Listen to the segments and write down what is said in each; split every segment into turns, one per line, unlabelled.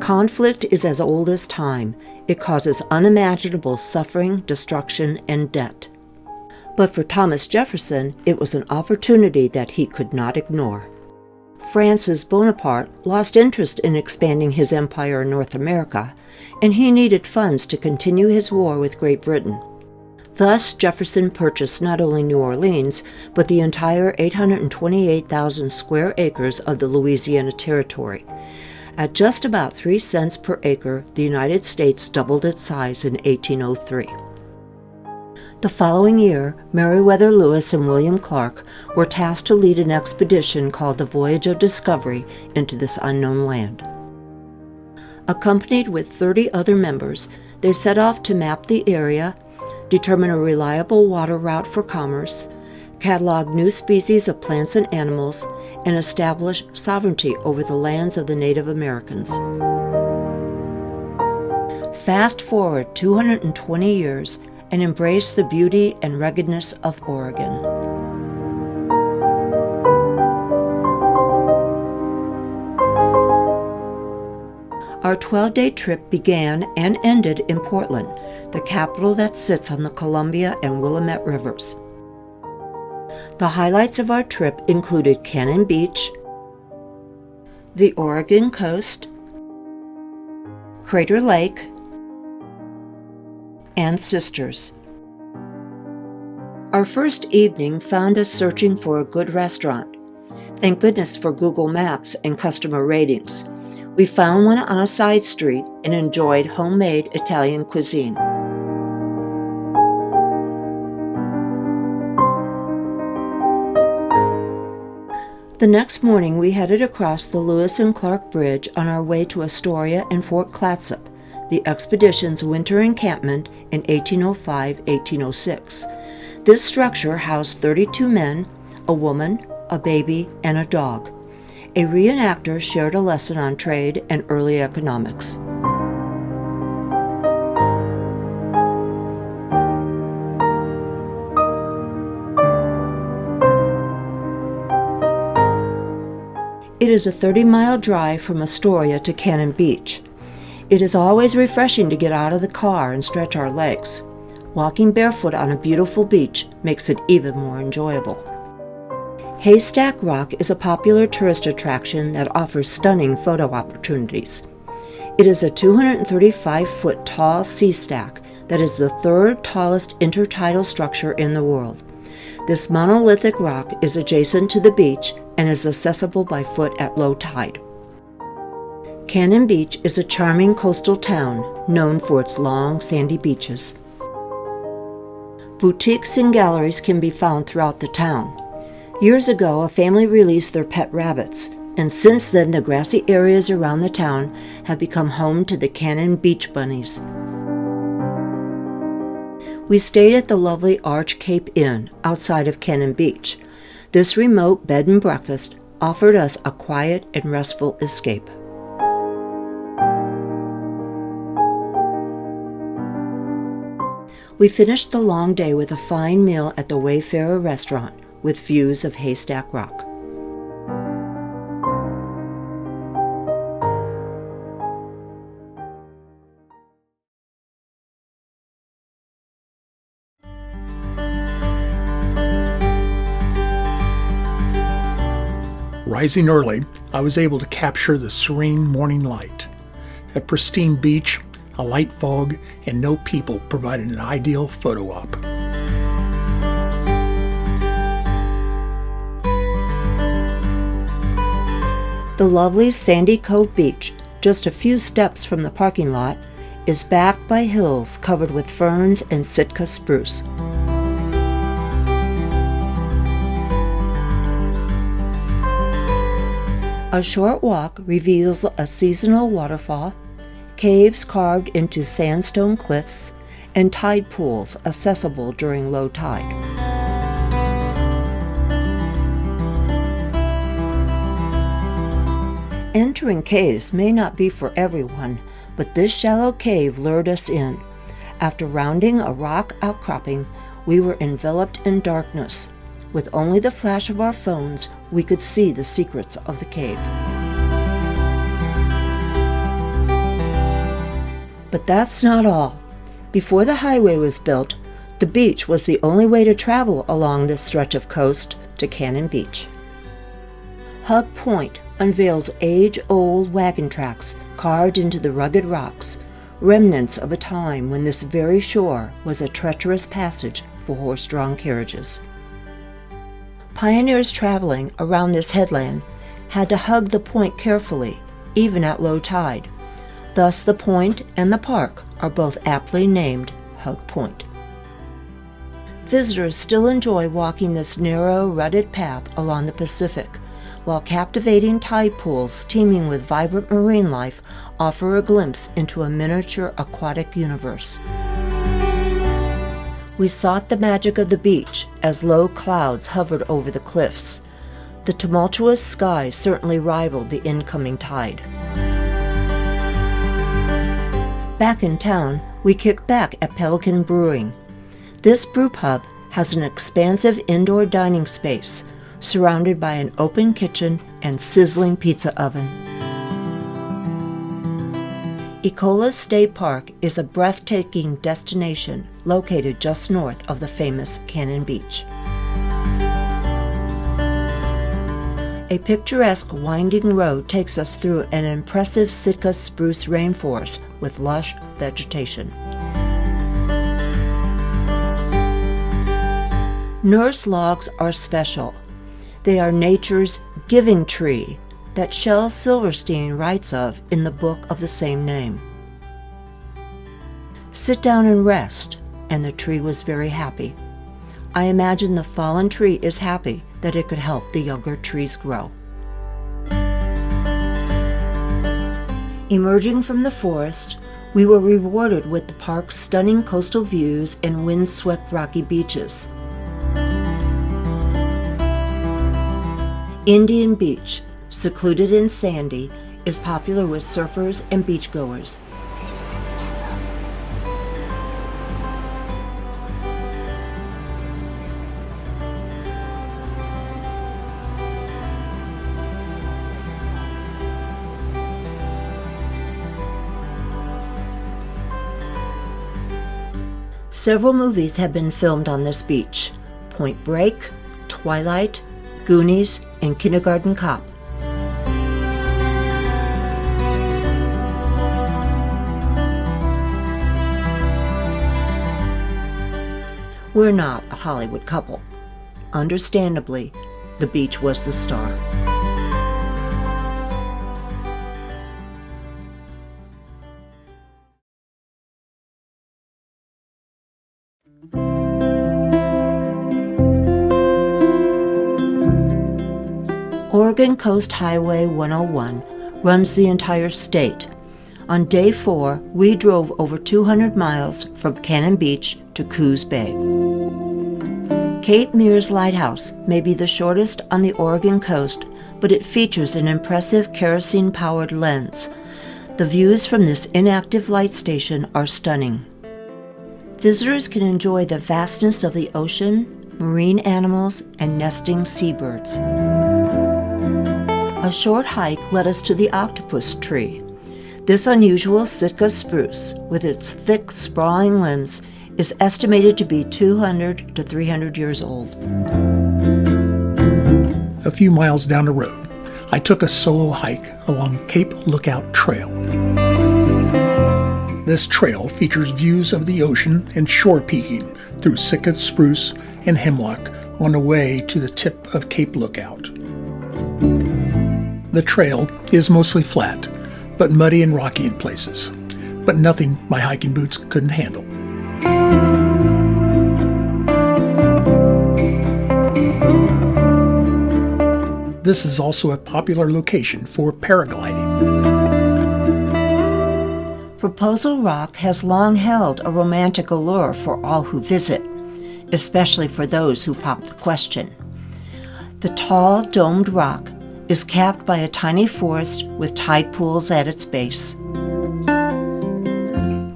Conflict is as old as time. It causes unimaginable suffering, destruction, and debt. But for Thomas Jefferson, it was an opportunity that he could not ignore. Francis Bonaparte lost interest in expanding his empire in North America, and he needed funds to continue his war with Great Britain. Thus, Jefferson purchased not only New Orleans, but the entire 828,000 square acres of the Louisiana Territory. At just about 3 cents per acre, the United States doubled its size in 1803. The following year, Meriwether Lewis and William Clark were tasked to lead an expedition called the Voyage of Discovery into this unknown land. Accompanied with 30 other members, they set off to map the area, determine a reliable water route for commerce, catalog new species of plants and animals, and establish sovereignty over the lands of the Native Americans. Fast forward 220 years and embrace the beauty and ruggedness of Oregon. Our 12-day trip began and ended in Portland, the capital that sits on the Columbia and Willamette Rivers. The highlights of our trip included Cannon Beach, the Oregon coast, Crater Lake, and Sisters. Our first evening found us searching for a good restaurant. Thank goodness for Google Maps and customer ratings. We found one on a side street and enjoyed homemade Italian cuisine. The next morning, we headed across the Lewis and Clark Bridge on our way to Astoria and Fort Clatsop, the expedition's winter encampment in 1805-1806. This structure housed 32 men, a woman, a baby, and a dog. A reenactor shared a lesson on trade and early economics. It is a 30-mile drive from Astoria to Cannon Beach. It is always refreshing to get out of the car and stretch our legs. Walking barefoot on a beautiful beach makes it even more enjoyable. Haystack Rock is a popular tourist attraction that offers stunning photo opportunities. It is a 235-foot tall sea stack that is the third tallest intertidal structure in the world. This monolithic rock is adjacent to the beach and is accessible by foot at low tide. Cannon Beach is a charming coastal town known for its long, sandy beaches. Boutiques and galleries can be found throughout the town. Years ago, a family released their pet rabbits, and since then the grassy areas around the town have become home to the Cannon Beach bunnies. We stayed at the lovely Arch Cape Inn outside of Cannon Beach. This remote bed and breakfast offered us a quiet and restful escape. We finished the long day with a fine meal at the Wayfarer restaurant with views of Haystack Rock.
Rising early, I was able to capture the serene morning light. A pristine beach, a light fog, and no people provided an ideal photo op.
The lovely Sandy Cove Beach, just a few steps from the parking lot, is backed by hills covered with ferns and Sitka spruce. A short walk reveals a seasonal waterfall, caves carved into sandstone cliffs, and tide pools accessible during low tide. Entering caves may not be for everyone, but this shallow cave lured us in. After rounding a rock outcropping, we were enveloped in darkness. With only the flash of our phones, we could see the secrets of the cave. But that's not all. Before the highway was built, the beach was the only way to travel along this stretch of coast to Cannon Beach. Hug Point unveils age-old wagon tracks carved into the rugged rocks, remnants of a time when this very shore was a treacherous passage for horse-drawn carriages. Pioneers traveling around this headland had to hug the point carefully, even at low tide. Thus the point and the park are both aptly named Hug Point. Visitors still enjoy walking this narrow, rutted path along the Pacific, while captivating tide pools teeming with vibrant marine life offer a glimpse into a miniature aquatic universe. We sought the magic of the beach as low clouds hovered over the cliffs. The tumultuous sky certainly rivaled the incoming tide. Back in town, we kicked back at Pelican Brewing. This brew pub has an expansive indoor dining space surrounded by an open kitchen and sizzling pizza oven. Ecola State Park is a breathtaking destination located just north of the famous Cannon Beach. A picturesque winding road takes us through an impressive Sitka spruce rainforest with lush vegetation. Nurse logs are special. They are nature's giving tree that Shel Silverstein writes of in the book of the same name. Sit down and rest, and the tree was very happy. I imagine the fallen tree is happy that it could help the younger trees grow. Emerging from the forest, we were rewarded with the park's stunning coastal views and wind-swept rocky beaches. Indian Beach, secluded and sandy, is popular with surfers and beachgoers. Several movies have been filmed on this beach: Point Break, Twilight, Goonies, and Kindergarten Cop. We're not a Hollywood couple. Understandably, the beach was the star. Oregon Coast Highway 101 runs the entire state. On day 4, we drove over 200 miles from Cannon Beach to Coos Bay. Cape Meares Lighthouse may be the shortest on the Oregon coast, but it features an impressive kerosene-powered lens. The views from this inactive light station are stunning. Visitors can enjoy the vastness of the ocean, marine animals, and nesting seabirds. A short hike led us to the octopus tree. This unusual Sitka spruce, with its thick, sprawling limbs, is estimated to be 200 to 300 years old.
A few miles down the road, I took a solo hike along Cape Lookout Trail. This trail features views of the ocean and shore peeking through Sitka spruce and hemlock on the way to the tip of Cape Lookout. The trail is mostly flat, but muddy and rocky in places, but nothing my hiking boots couldn't handle. This is also a popular location for paragliding.
Proposal Rock has long held a romantic allure for all who visit, especially for those who pop the question. The tall, domed rock is capped by a tiny forest with tide pools at its base.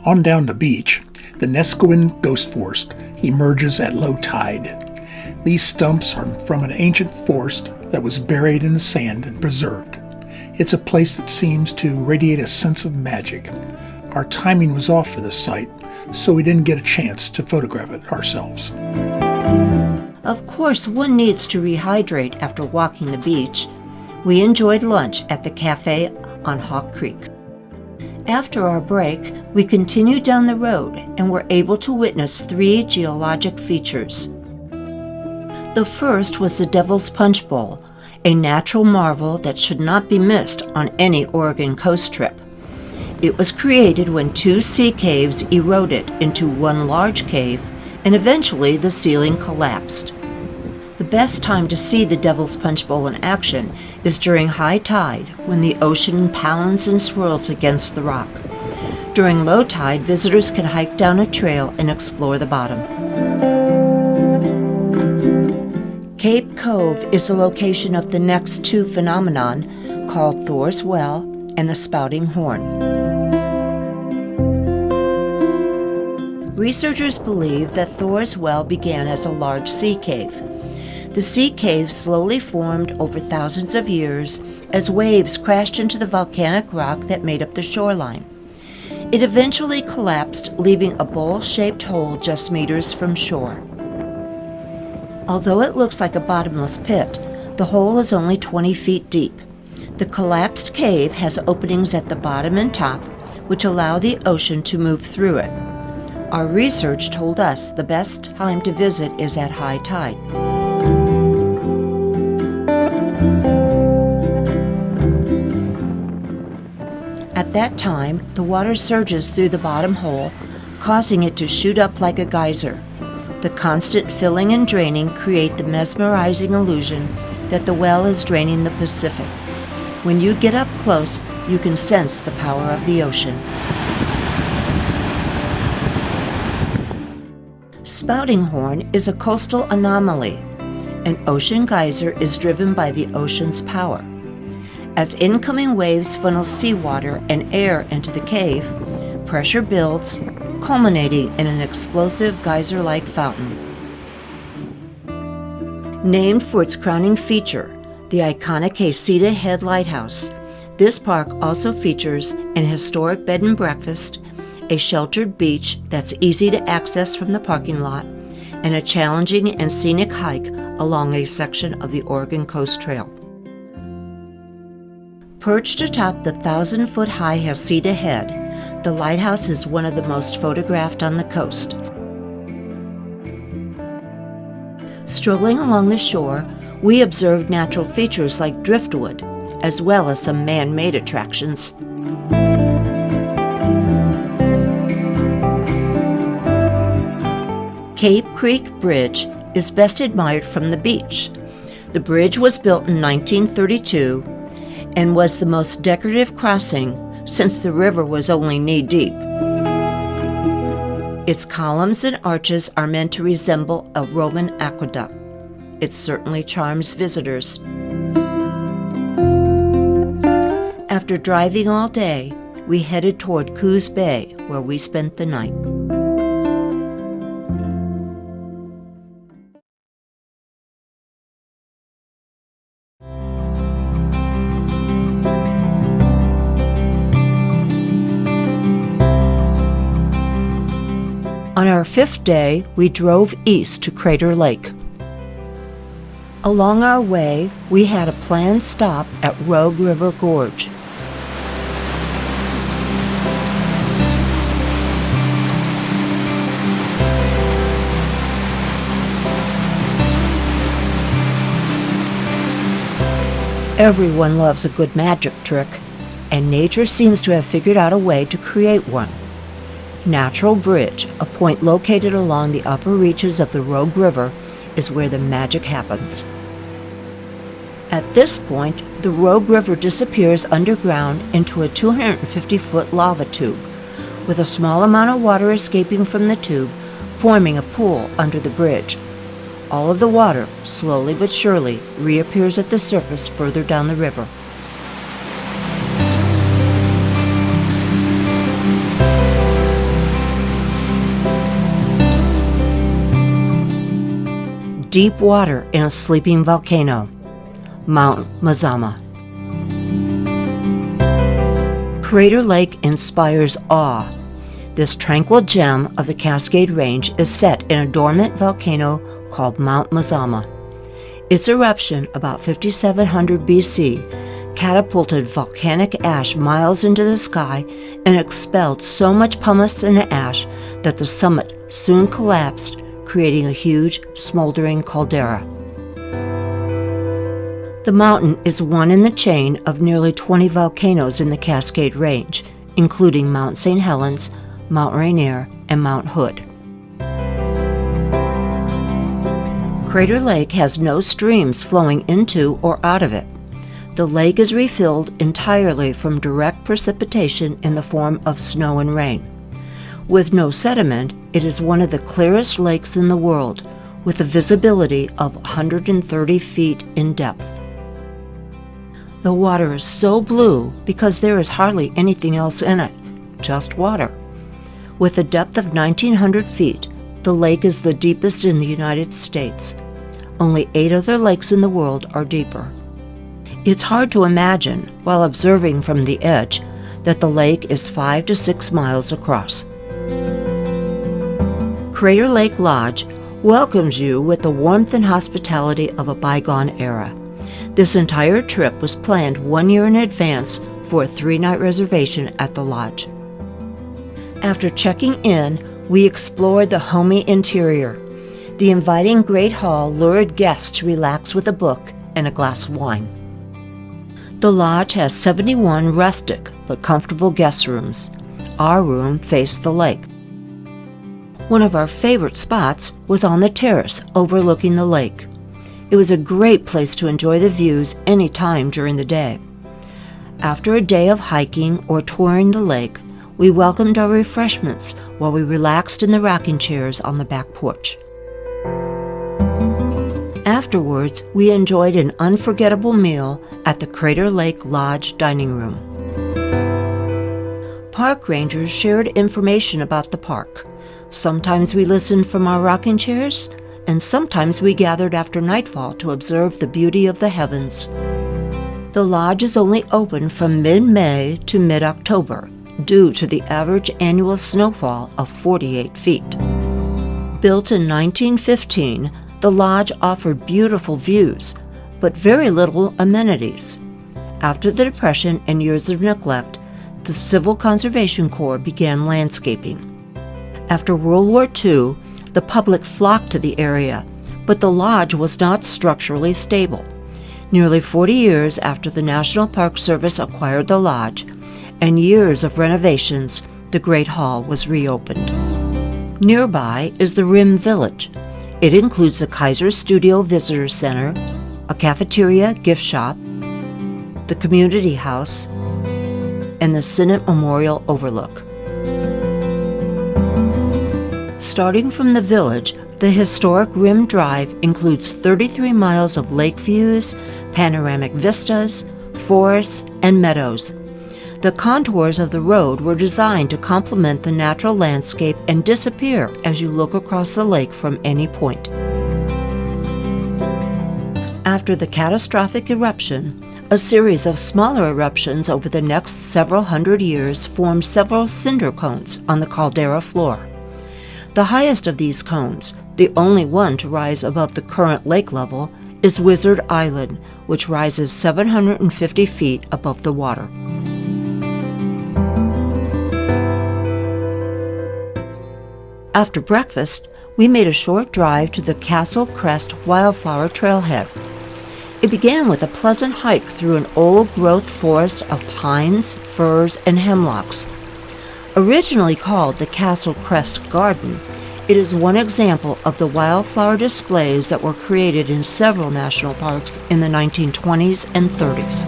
On down the beach, the Nesquin Ghost Forest emerges at low tide. These stumps are from an ancient forest that was buried in the sand and preserved. It's a place that seems to radiate a sense of magic. Our timing was off for this sight, so we didn't get a chance to photograph it ourselves.
Of course, one needs to rehydrate after walking the beach. We enjoyed lunch at the cafe on Hawk Creek. After our break, we continued down the road and were able to witness 3 geologic features. The first was the Devil's Punch Bowl, a natural marvel that should not be missed on any Oregon coast trip. It was created when 2 sea caves eroded into one large cave, and eventually the ceiling collapsed. The best time to see the Devil's Punch Bowl in action is during high tide, when the ocean pounds and swirls against the rock. During low tide, visitors can hike down a trail and explore the bottom. Cape Cove is the location of the next 2 phenomenon, called Thor's Well and the Spouting Horn. Researchers believe that Thor's Well began as a large sea cave. The sea cave slowly formed over thousands of years as waves crashed into the volcanic rock that made up the shoreline. It eventually collapsed, leaving a bowl-shaped hole just meters from shore. Although it looks like a bottomless pit, the hole is only 20 feet deep. The collapsed cave has openings at the bottom and top, which allow the ocean to move through it. Our research told us the best time to visit is at high tide. At that time, the water surges through the bottom hole, causing it to shoot up like a geyser. The constant filling and draining create the mesmerizing illusion that the well is draining the Pacific. When you get up close, you can sense the power of the ocean. Spouting Horn is a coastal anomaly. An ocean geyser is driven by the ocean's power. As incoming waves funnel seawater and air into the cave, pressure builds, culminating in an explosive geyser-like fountain. Named for its crowning feature, the iconic Hayceta Head Lighthouse, this park also features an historic bed and breakfast, a sheltered beach that's easy to access from the parking lot, and a challenging and scenic hike along a section of the Oregon Coast Trail. Perched atop the 1,000-foot-high Hayceta Head, the lighthouse is one of the most photographed on the coast. Strolling along the shore, we observed natural features like driftwood, as well as some man-made attractions. Cape Creek Bridge is best admired from the beach. The bridge was built in 1932 and was the most decorative crossing since the river was only knee-deep. Its columns and arches are meant to resemble a Roman aqueduct. It certainly charms visitors. After driving all day, we headed toward Coos Bay, where we spent the night. On our 5th day, we drove east to Crater Lake. Along our way, we had a planned stop at Rogue River Gorge. Everyone loves a good magic trick, and nature seems to have figured out a way to create one. Natural Bridge, a point located along the upper reaches of the Rogue River, is where the magic happens. At this point, the Rogue River disappears underground into a 250-foot lava tube, with a small amount of water escaping from the tube, forming a pool under the bridge. All of the water, slowly but surely, reappears at the surface further down the river. Deep water in a sleeping volcano, Mount Multnomah. Crater Lake inspires awe. This tranquil gem of the Cascade Range is set in a dormant volcano called Mount Multnomah. Its eruption about 5700 BC catapulted volcanic ash miles into the sky and expelled so much pumice and ash that the summit soon collapsed, creating a huge, smoldering caldera. The mountain is one in the chain of nearly 20 volcanoes in the Cascade Range, including Mount St. Helens, Mount Rainier, and Mount Hood. Crater Lake has no streams flowing into or out of it. The lake is refilled entirely from direct precipitation in the form of snow and rain. With no sediment, it is one of the clearest lakes in the world, with a visibility of 130 feet in depth. The water is so blue because there is hardly anything else in it, just water. With a depth of 1,900 feet, the lake is the deepest in the United States. Only 8 other lakes in the world are deeper. It's hard to imagine, while observing from the edge, that the lake is 5 to 6 miles across. Crater Lake Lodge welcomes you with the warmth and hospitality of a bygone era. This entire trip was planned 1 year in advance for a 3-night reservation at the lodge. After checking in, we explored the homey interior. The inviting Great Hall lured guests to relax with a book and a glass of wine. The lodge has 71 rustic but comfortable guest rooms. Our room faced the lake. One of our favorite spots was on the terrace overlooking the lake. It was a great place to enjoy the views any time during the day. After a day of hiking or touring the lake, we welcomed our refreshments while we relaxed in the rocking chairs on the back porch. Afterwards, we enjoyed an unforgettable meal at the Crater Lake Lodge dining room. Park rangers shared information about the park. Sometimes we listened from our rocking chairs, and sometimes we gathered after nightfall to observe the beauty of the heavens. The lodge is only open from mid-May to mid-October, due to the average annual snowfall of 48 feet. Built in 1915, the lodge offered beautiful views, but very little amenities. After the Depression and years of neglect, the Civil Conservation Corps began landscaping. After World War II, the public flocked to the area, but the lodge was not structurally stable. Nearly 40 years after the National Park Service acquired the lodge, and years of renovations, the Great Hall was reopened. Nearby is the Rim Village. It includes the Kaiser Studio Visitor Center, a cafeteria gift shop, the community house, and the Senate Memorial Overlook. Starting from the village, the historic Rim Drive includes 33 miles of lake views, panoramic vistas, forests, and meadows. The contours of the road were designed to complement the natural landscape and disappear as you look across the lake from any point. After the catastrophic eruption, a series of smaller eruptions over the next several hundred years formed several cinder cones on the caldera floor. The highest of these cones, the only one to rise above the current lake level, is Wizard Island, which rises 750 feet above the water. After breakfast, we made a short drive to the Castle Crest Wildflower Trailhead. It began with a pleasant hike through an old-growth forest of pines, firs, and hemlocks. Originally called the Castle Crest Garden, it is one example of the wildflower displays that were created in several national parks in the 1920s and 30s.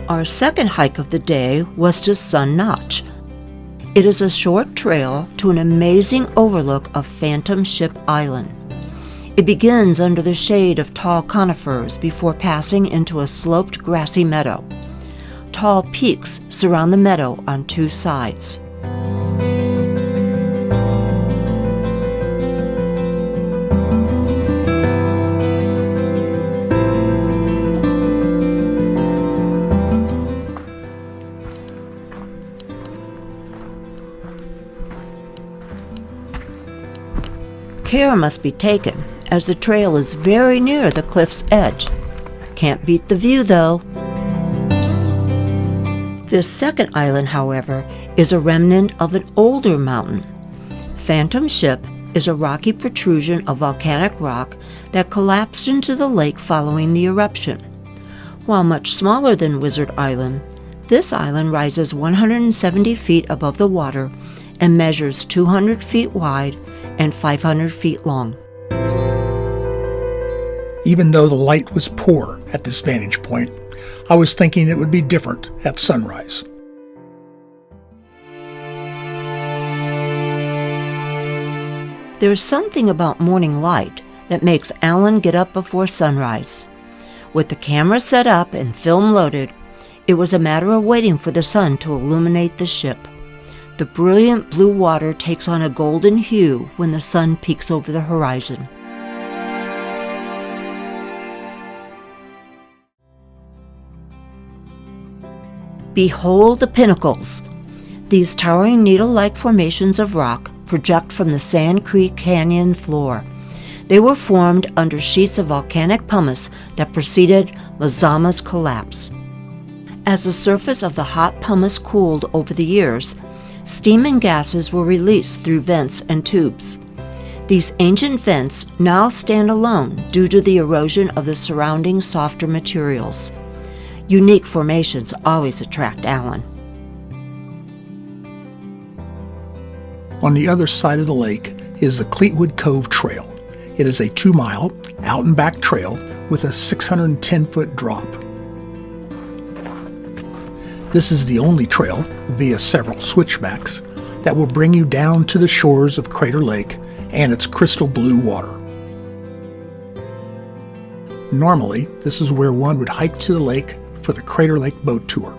Our second hike of the day was to Sun Notch. It is a short trail to an amazing overlook of Phantom Ship Island. It begins under the shade of tall conifers before passing into a sloped grassy meadow. Tall peaks surround the meadow on two sides. Care must be taken, as the trail is very near the cliff's edge. Can't beat the view, though. This second island, however, is a remnant of an older mountain. Phantom Ship is a rocky protrusion of volcanic rock that collapsed into the lake following the eruption. While much smaller than Wizard Island, this island rises 170 feet above the water and measures 200 feet wide and 500 feet long.
Even though the light was poor at this vantage point, I was thinking it would be different at sunrise.
There is something about morning light that makes Alan get up before sunrise. With the camera set up and film loaded, it was a matter of waiting for the sun to illuminate the ship. The brilliant blue water takes on a golden hue when the sun peeks over the horizon. Behold the pinnacles. These towering needle-like formations of rock project from the Sand Creek Canyon floor. They were formed under sheets of volcanic pumice that preceded Multnomah's collapse. As the surface of the hot pumice cooled over the years, steam and gases were released through vents and tubes. These ancient vents now stand alone due to the erosion of the surrounding softer materials. Unique formations always attract Alan.
On the other side of the lake is the Cleetwood Cove Trail. It is a 2-mile out-and-back trail with a 610-foot drop. This is the only trail, via several switchbacks, that will bring you down to the shores of Crater Lake and its crystal blue water. Normally, this is where one would hike to the lake for the Crater Lake boat tour.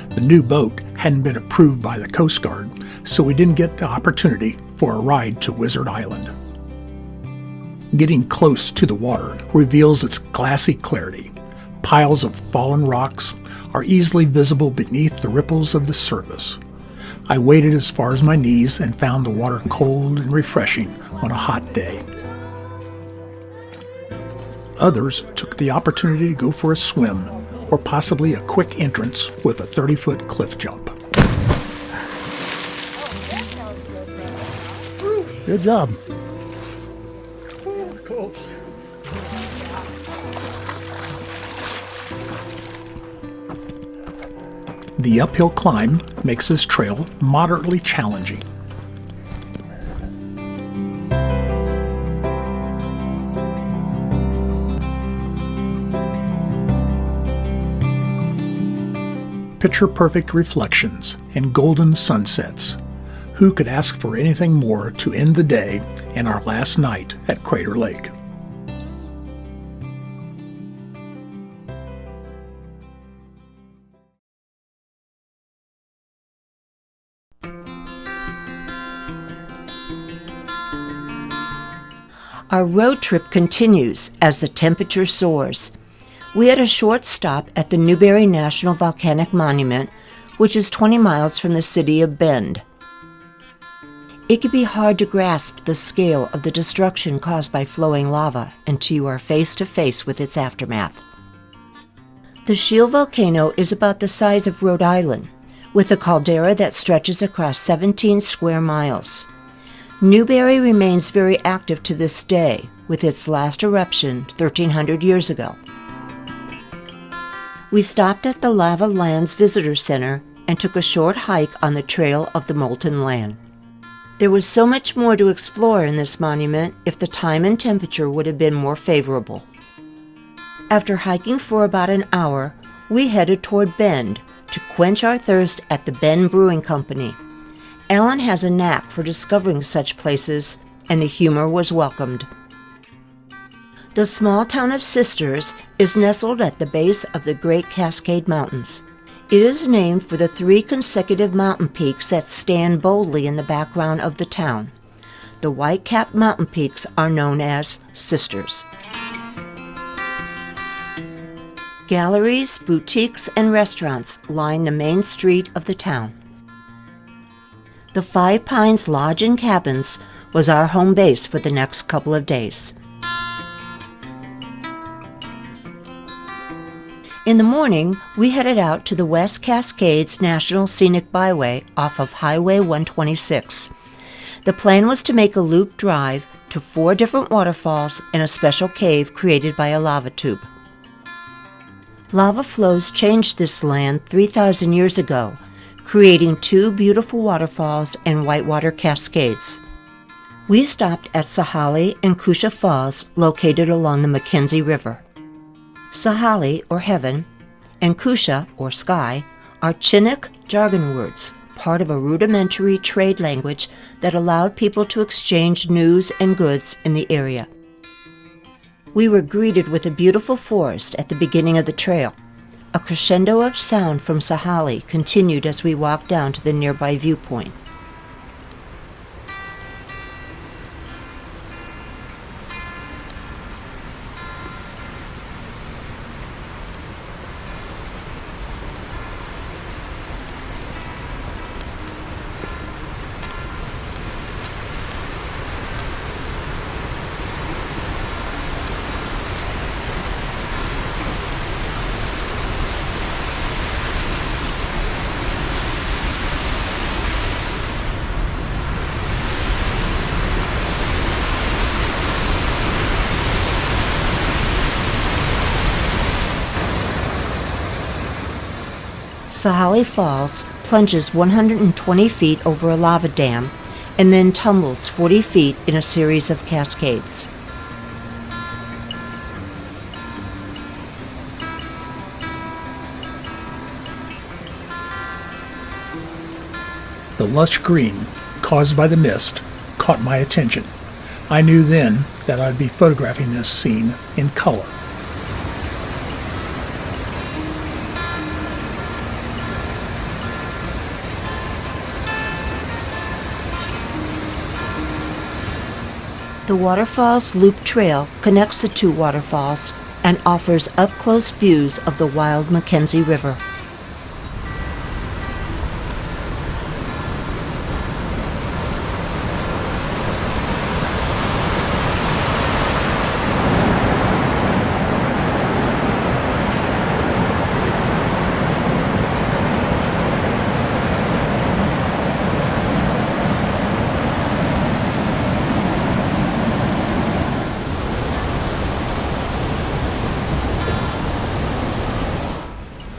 The new boat hadn't been approved by the Coast Guard, so we didn't get the opportunity for a ride to Wizard Island. Getting close to the water reveals its glassy clarity. Piles of fallen rocks are easily visible beneath the ripples of the surface. I waded as far as my knees and found the water cold and refreshing on a hot day. Others took the opportunity to go for a swim or possibly a quick entrance with a 30-foot cliff jump.
Good job.
Cool. The uphill climb makes this trail moderately challenging. Picture-perfect reflections and golden sunsets. Who could ask for anything more to end the day and our last night at Crater Lake?
Our road trip continues as the temperature soars. We had a short stop at the Newberry National Volcanic Monument, which is 20 miles from the city of Bend. It can be hard to grasp the scale of the destruction caused by flowing lava until you are face to face with its aftermath. The Shield volcano is about the size of Rhode Island, with a caldera that stretches across 17 square miles. Newberry remains very active to this day, with its last eruption 1,300 years ago. We stopped at the Lava Lands Visitor Center and took a short hike on the Trail of the Molten Land. There was so much more to explore in this monument if the time and temperature would have been more favorable. After hiking for about an hour, we headed toward Bend to quench our thirst at the Bend Brewing Company. Alan has a knack for discovering such places, and the humor was welcomed. The small town of Sisters is nestled at the base of the Great Cascade Mountains. It is named for the 3 consecutive mountain peaks that stand boldly in the background of the town. The white-capped mountain peaks are known as Sisters. Galleries, boutiques, and restaurants line the main street of the town. The Five Pines Lodge and Cabins was our home base for the next couple of days. In the morning, we headed out to the West Cascades National Scenic Byway off of Highway 126. The plan was to make a loop drive to 4 different waterfalls and a special cave created by a lava tube. Lava flows changed this land 3,000 years ago, creating 2 beautiful waterfalls and whitewater cascades. We stopped at Sahali and Kusha Falls, located along the Mackenzie River. Sahali, or heaven, and Kusha, or sky, are Chinook jargon words, part of a rudimentary trade language that allowed people to exchange news and goods in the area. We were greeted with a beautiful forest at the beginning of the trail. A crescendo of sound from Sahali continued as we walked down to the nearby viewpoint. Sahali Falls plunges 120 feet over a lava dam and then tumbles 40 feet in a series of cascades.
The lush green, caused by the mist, caught my attention. I knew then that I'd be photographing this scene in color.
The Waterfalls Loop Trail connects the 2 waterfalls and offers up-close views of the wild Mackenzie River.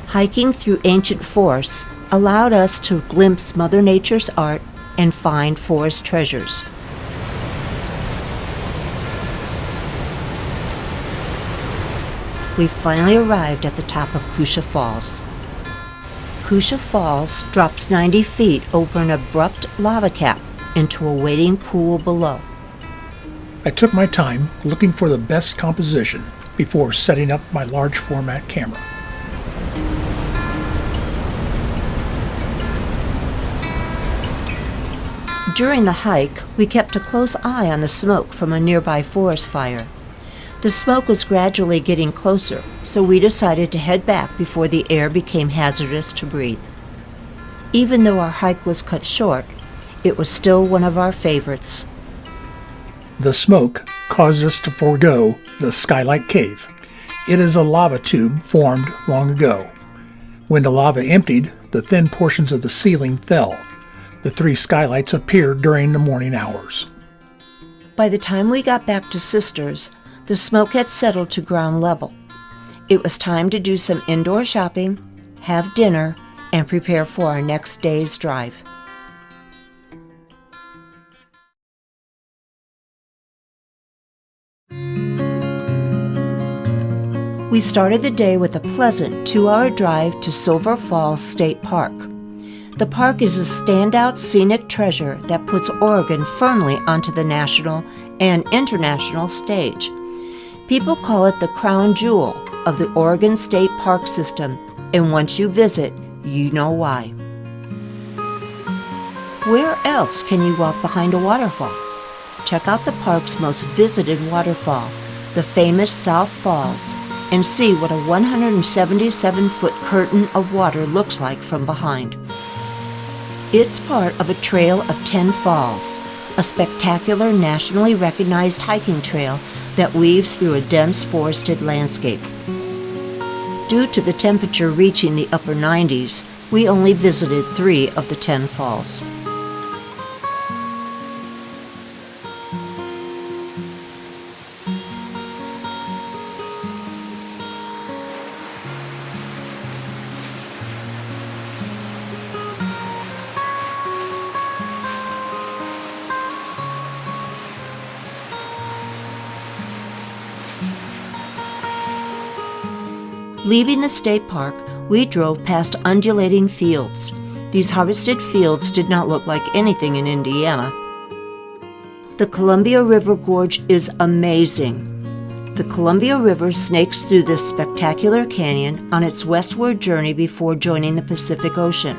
Hiking through ancient forests allowed us to glimpse Mother Nature's art and find forest treasures. We finally arrived at the top of Kusha Falls. Kusha Falls drops 90 feet over an abrupt lava cap into a waiting pool below.
I took my time looking for the best composition before setting up my large format camera.
During the hike, we kept a close eye on the smoke from a nearby forest fire. The smoke was gradually getting closer, so we decided to head back before the air became hazardous to breathe. Even though our hike was cut short, it was still one of our favorites.
The smoke caused us to forego the Skylight Cave. It is a lava tube formed long ago. When the lava emptied, the thin portions of the ceiling fell. The 3 skylights appeared during the morning hours.
By the time we got back to Sisters, the smoke had settled to ground level. It was time to do some indoor shopping, have dinner, and prepare for our next day's drive. We started the day with a pleasant 2-hour drive to Silver Falls State Park. The park is a standout scenic treasure that puts Oregon firmly onto the national and international stage. People call it the crown jewel of the Oregon State Park system, and once you visit, you know why. Where else can you walk behind a waterfall? Check out the park's most visited waterfall, the famous South Falls, and see what a 177-foot curtain of water looks like from behind. It's part of a trail of 10 falls, a spectacular nationally recognized hiking trail that weaves through a dense forested landscape. Due to the temperature reaching the upper 90s, we only visited 3 of the 10 falls. Leaving the state park, we drove past undulating fields. These harvested fields did not look like anything in Indiana. The Columbia River Gorge is amazing. The Columbia River snakes through this spectacular canyon on its westward journey before joining the Pacific Ocean.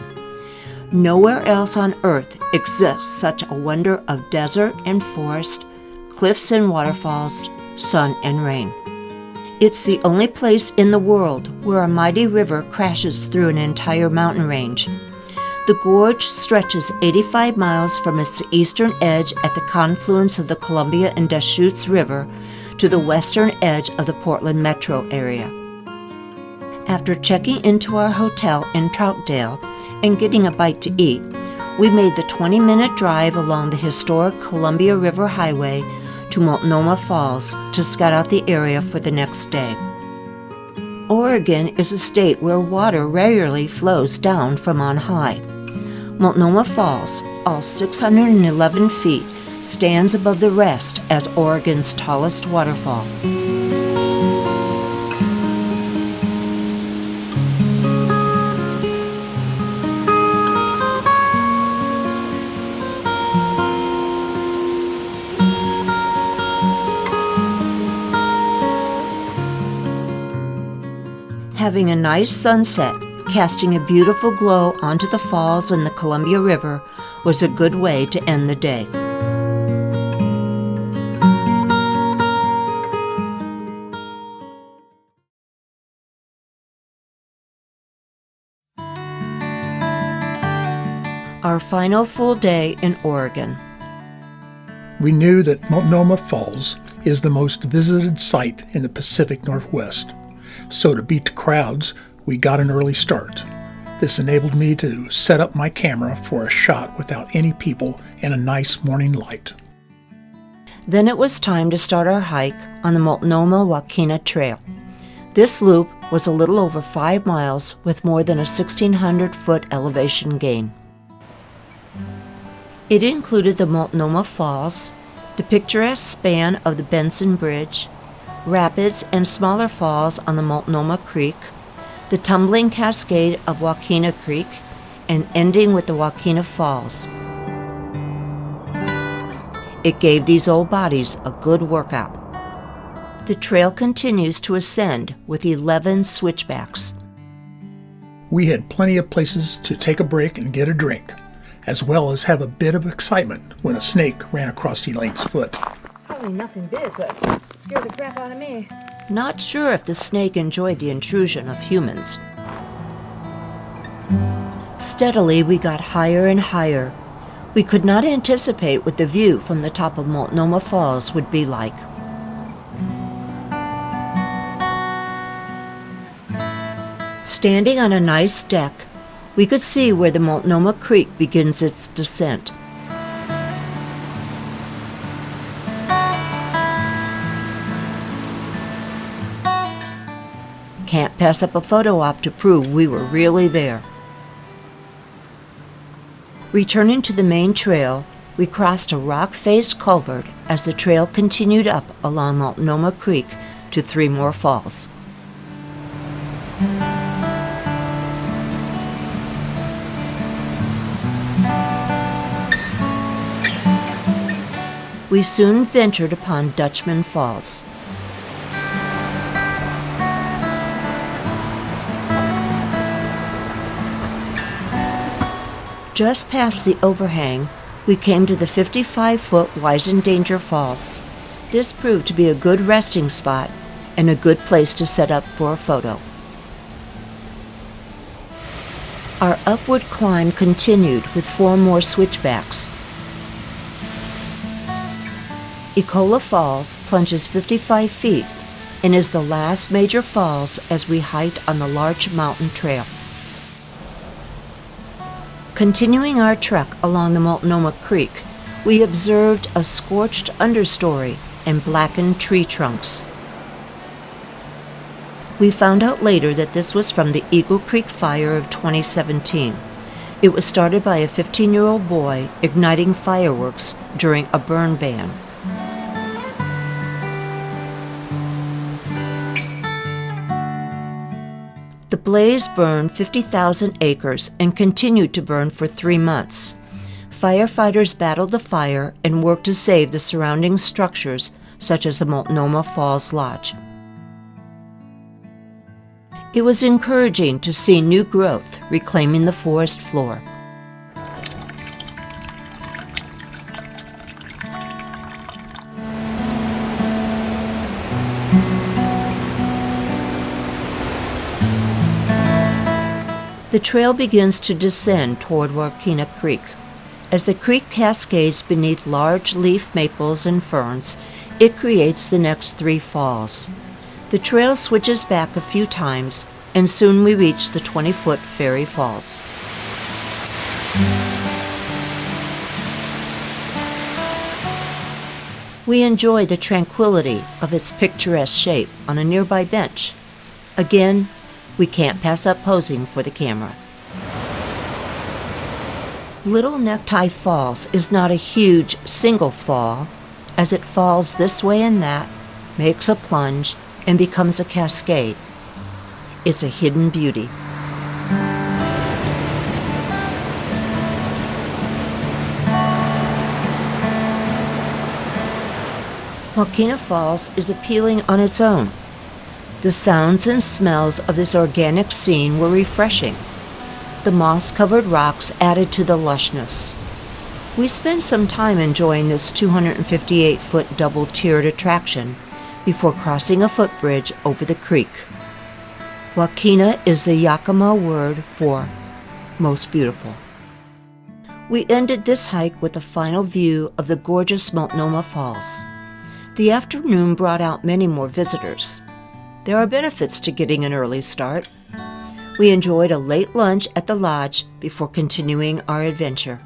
Nowhere else on Earth exists such a wonder of desert and forest, cliffs and waterfalls, sun and rain. It's the only place in the world where a mighty river crashes through an entire mountain range. The gorge stretches 85 miles from its eastern edge at the confluence of the Columbia and Deschutes River to the western edge of the Portland metro area. After checking into our hotel in Troutdale and getting a bite to eat, we made the 20-minute drive along the historic Columbia River Highway to Multnomah Falls to scout out the area for the next day. Oregon is a state where water regularly flows down from on high. Multnomah Falls, all 611 feet, stands above the rest as Oregon's tallest waterfall. Having a nice sunset, casting a beautiful glow onto the falls and the Columbia River, was a good way to end the day. Our final full day in Oregon.
We knew that Multnomah Falls is the most visited site in the Pacific Northwest. So to beat the crowds, we got an early start. This enabled me to set up my camera for a shot without any people and a nice morning light.
Then it was time to start our hike on the Multnomah-Waukena Trail. This loop was a little over 5 miles with more than a 1,600-foot elevation gain. It included the Multnomah Falls, the picturesque span of the Benson Bridge, rapids and smaller falls on the Multnomah Creek, the tumbling cascade of Waukena Creek, and ending with the Waukena Falls. It gave these old bodies a good workout. The trail continues to ascend with 11 switchbacks.
We had plenty of places to take a break and get a drink, as well as have a bit of excitement when a snake ran across Elaine's foot.
Probably nothing big, but scared the crap out of me.
Not sure if the snake enjoyed the intrusion of humans. Steadily, we got higher and higher. We could not anticipate what the view from the top of Multnomah Falls would be like. Standing on a nice deck, we could see where the Multnomah Creek begins its descent. Can't pass up a photo op to prove we were really there. Returning to the main trail, we crossed a rock-faced culvert as the trail continued up along Multnomah Creek to 3 more falls. We soon ventured upon Dutchman Falls. Just past the overhang, we came to the 55-foot Weisendanger Falls. This proved to be a good resting spot and a good place to set up for a photo. Our upward climb continued with 4 more switchbacks. Ecola Falls plunges 55 feet and is the last major falls as we hiked on the Larch Mountain Trail. Continuing our trek along the Multnomah Creek, we observed a scorched understory and blackened tree trunks. We found out later that this was from the Eagle Creek fire of 2017. It was started by a 15-year-old boy igniting fireworks during a burn ban. The blaze burned 50,000 acres and continued to burn for 3 months. Firefighters battled the fire and worked to save the surrounding structures, such as the Multnomah Falls Lodge. It was encouraging to see new growth reclaiming the forest floor. The trail begins to descend toward Wakena Creek. As the creek cascades beneath large leaf maples and ferns, it creates the next 3 falls. The trail switches back a few times, and soon we reach the 20-foot Fairy Falls. We enjoy the tranquility of its picturesque shape on a nearby bench. Again, we can't pass up posing for the camera. Little Necktie Falls is not a huge single fall, as it falls this way and that, makes a plunge, and becomes a cascade. It's a hidden beauty. Wakena Falls is appealing on its own. The sounds and smells of this organic scene were refreshing. The moss-covered rocks added to the lushness. We spent some time enjoying this 258-foot double-tiered attraction before crossing a footbridge over the creek. Wakena is the Yakima word for most beautiful. We ended this hike with a final view of the gorgeous Multnomah Falls. The afternoon brought out many more visitors. There are benefits to getting an early start. We enjoyed a late lunch at the lodge before continuing our adventure.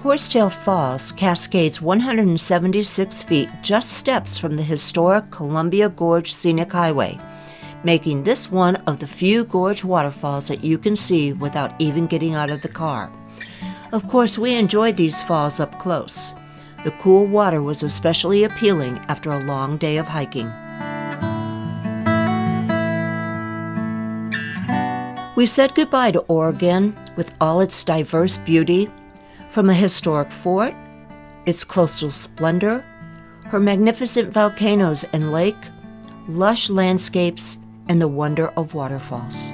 Horsetail Falls cascades 176 feet just steps from the historic Columbia Gorge Scenic Highway, making this one of the few gorge waterfalls that you can see without even getting out of the car. Of course, we enjoyed these falls up close. The cool water was especially appealing after a long day of hiking. We said goodbye to Oregon with all its diverse beauty, from a historic fort, its coastal splendor, her magnificent volcanoes and lake, lush landscapes, and the wonder of waterfalls.